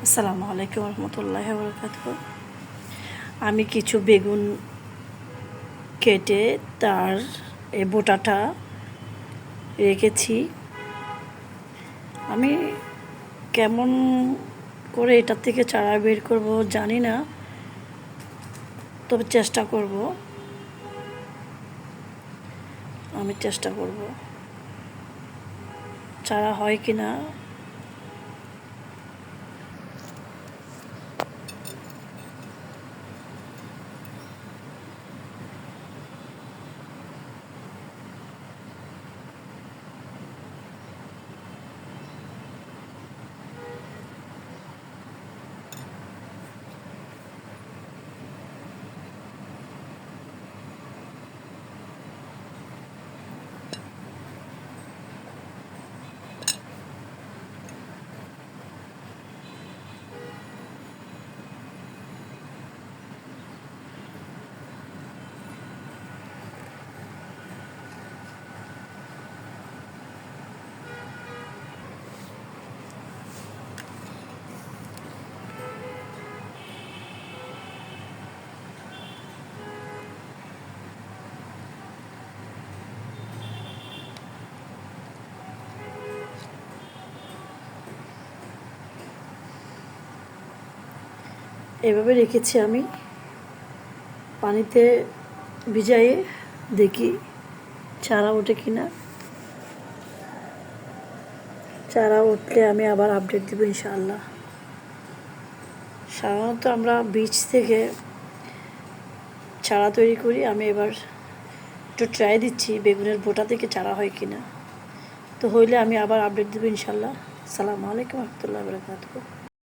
আসসালামু আলাইকুম রহমতুল্লাহি ওয়া বারাকাতুহু। আমি কিছু বেগুন কেটে তার এই বোটাটা রেখেছি। আমি কেমন করে এটার থেকে চারা বের করব জানি না, তবে চেষ্টা করব। চারা হয় কি না। এভাবে রেখেছি আমি, পানিতে ভিজাইয়ে দেখি চারা ওঠে কিনা। চারা উঠলে আমি আবার আপডেট দেবো ইনশাআল্লাহ। সাধারণত আমরা বীজ থেকে চারা তৈরি করি। আমি এবার একটু ট্রাই দিচ্ছি বেগুনের বোটা থেকে চারা হয় কিনা। তো হইলে আমি আবার আপডেট দেবো ইনশাআল্লাহ। আসসালামু আলাইকুম রহমতুল্লাহি ওয়া বারাকাতুহু।